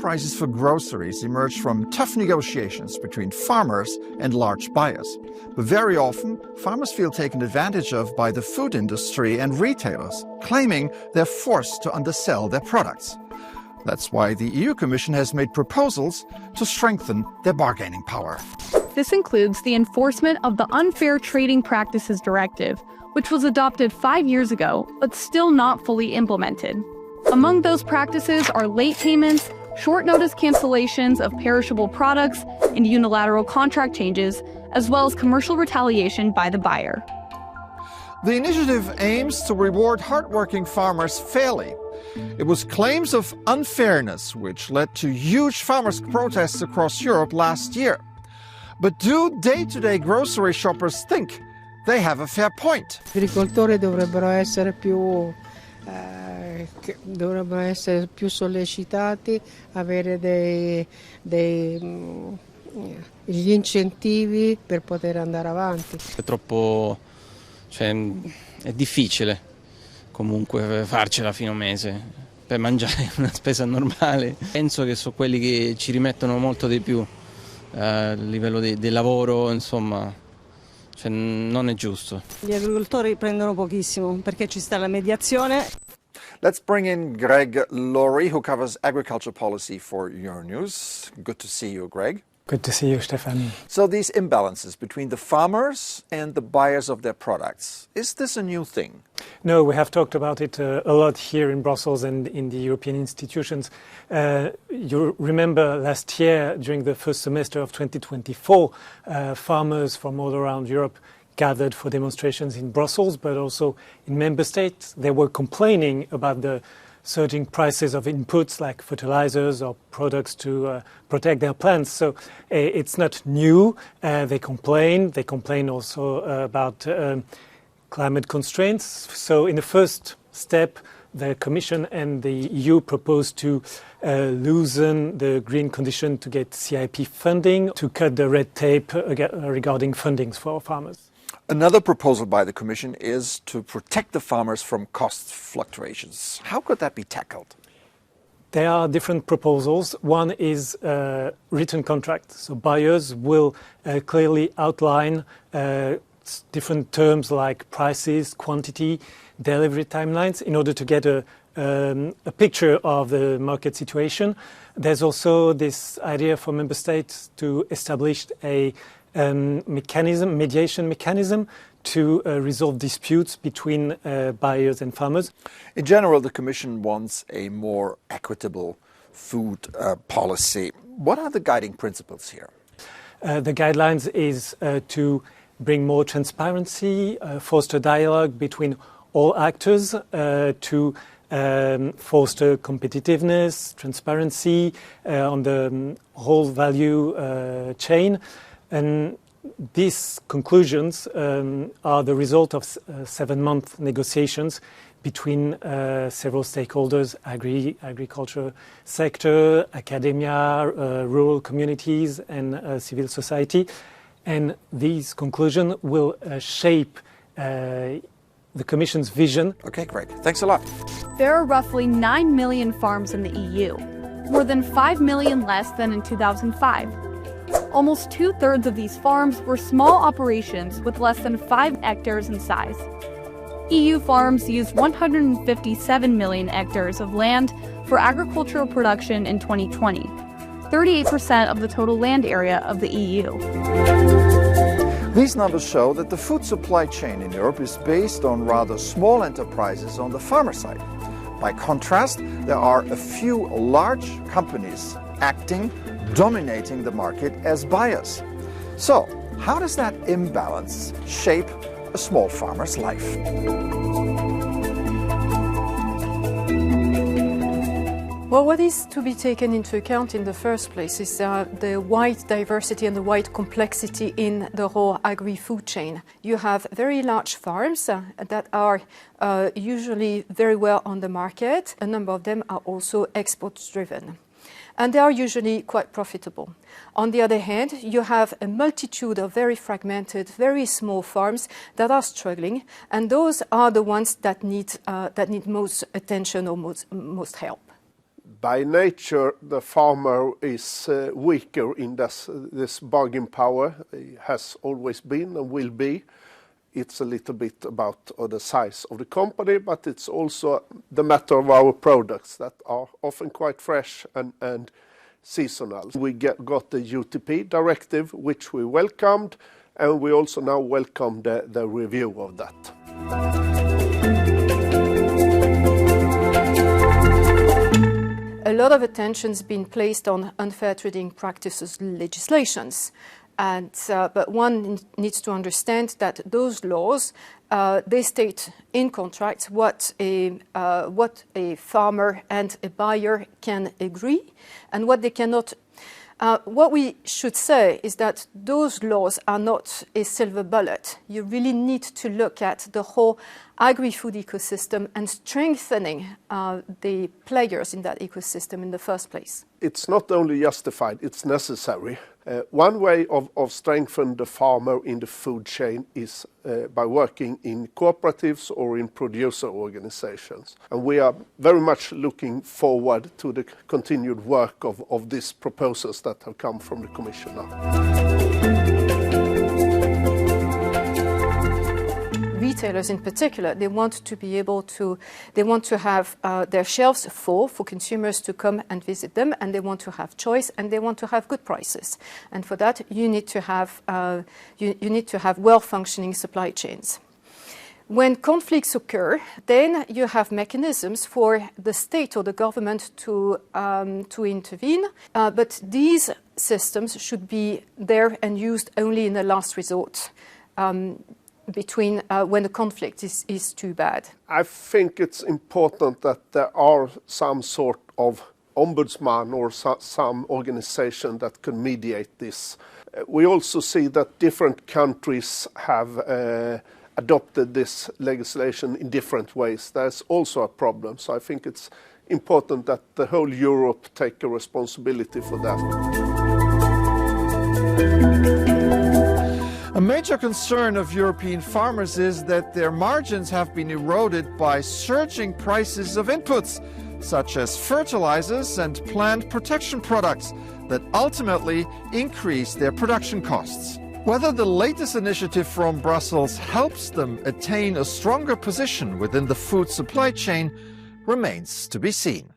prices for groceries emerge from tough negotiations between farmers and large buyers. But very often, farmers feel taken advantage of by the food industry and retailers, claiming they're forced to undersell their products. That's why the EU Commission has made proposals to strengthen their bargaining power. This includes the enforcement of the Unfair Trading Practices Directive, which was adopted 5 years ago, but still not fully implemented. Among those practices are late payments, short-notice cancellations of perishable products, and unilateral contract changes, as well as commercial retaliation by the buyer. The initiative aims to reward hardworking farmers fairly. It was claims of unfairness which led to huge farmers' protests across Europe last year. But do day-to-day grocery shoppers think they have a fair point? Gli agricoltori dovrebbero essere più sollecitati, avere gli incentivi per poter andare avanti. È troppo, è difficile comunque farcela fino a un mese per mangiare una spesa normale. Penso che sono quelli che ci rimettono molto di più a livello di lavoro, insomma, non è giusto. Gli agricoltori prendono pochissimo perché ci sta la mediazione. Let's bring in Greg Laurie, who covers agriculture policy for Euronews. Good to see you, Greg. Good to see you, Stefan. So these imbalances between the farmers and the buyers of their products, is this a new thing? No, we have talked about it a lot here in Brussels and in the European institutions. You remember last year, during the first semester of 2024, farmers from all around Europe gathered for demonstrations in Brussels, but also in member states. They were complaining about the surging prices of inputs like fertilizers or products to protect their plants. So it's not new. They complain. They complain also about climate constraints. So in the first step, the Commission and the EU proposed to loosen the green condition to get CIP funding, to cut the red tape regarding fundings for farmers. Another proposal by the Commission is to protect the farmers from cost fluctuations. How could that be tackled? There are different proposals. One is written contracts. So buyers will clearly outline different terms like prices, quantity, delivery timelines in order to get a picture of the market situation. There's also this idea for member states to establish a mediation mechanism to resolve disputes between buyers and farmers. In general, the Commission wants a more equitable food policy. What are the guiding principles here? The guidelines is to bring more transparency, foster dialogue between all actors, to foster competitiveness, transparency on the whole value chain. And these conclusions are the result of 7-month negotiations between several stakeholders, agriculture sector, academia, rural communities and civil society. And these conclusions will shape the Commission's vision. Okay, great. Thanks a lot. There are roughly 9 million farms in the EU, more than 5 million less than in 2005. Almost 2/3 of these farms were small operations with less than 5 hectares in size. EU farms used 157 million hectares of land for agricultural production in 2020, 38% of the total land area of the EU. These numbers show that the food supply chain in Europe is based on rather small enterprises on the farmer side. By contrast, there are a few large companies acting, dominating the market as buyers. So, how does that imbalance shape a small farmer's life? Well, what is to be taken into account in the first place is the wide diversity and the wide complexity in the whole agri-food chain. You have very large farms that are usually very well on the market. A number of them are also export-driven. And they are usually quite profitable. On the other hand, you have a multitude of very fragmented, very small farms that are struggling, and those are the ones that need most attention or most help. By nature, the farmer is weaker in this bargain power. It has always been and will be. It's a little bit about the size of the company, but it's also the matter of our products that are often quite fresh and seasonal. We got the UTP directive, which we welcomed, and we also now welcome the review of that. A lot of attention has been placed on unfair trading practices legislations. But one needs to understand that those laws, they state in contracts what a farmer and a buyer can agree and what they cannot. What we should say is that those laws are not a silver bullet. You really need to look at the whole agri-food ecosystem and strengthening the players in that ecosystem in the first place. It's not only justified, it's necessary. One way of strengthening the farmer in the food chain is by working in cooperatives or in producer organizations. And we are very much looking forward to the continued work of these proposals that have come from the Commission now. Retailers in particular, they want to have their shelves full for consumers to come and visit them, and they want to have choice, and they want to have good prices. And for that, you need to have well-functioning supply chains. When conflicts occur, then you have mechanisms for the state or the government to intervene, but these systems should be there and used only in a last resort. Between when the conflict is too bad. I think it's important that there are some sort of ombudsman or some organization that can mediate this. We also see that different countries have adopted this legislation in different ways. There's also a problem, so I think it's important that the whole Europe take a responsibility for that. A major concern of European farmers is that their margins have been eroded by surging prices of inputs, such as fertilizers and plant protection products, that ultimately increase their production costs. Whether the latest initiative from Brussels helps them attain a stronger position within the food supply chain remains to be seen.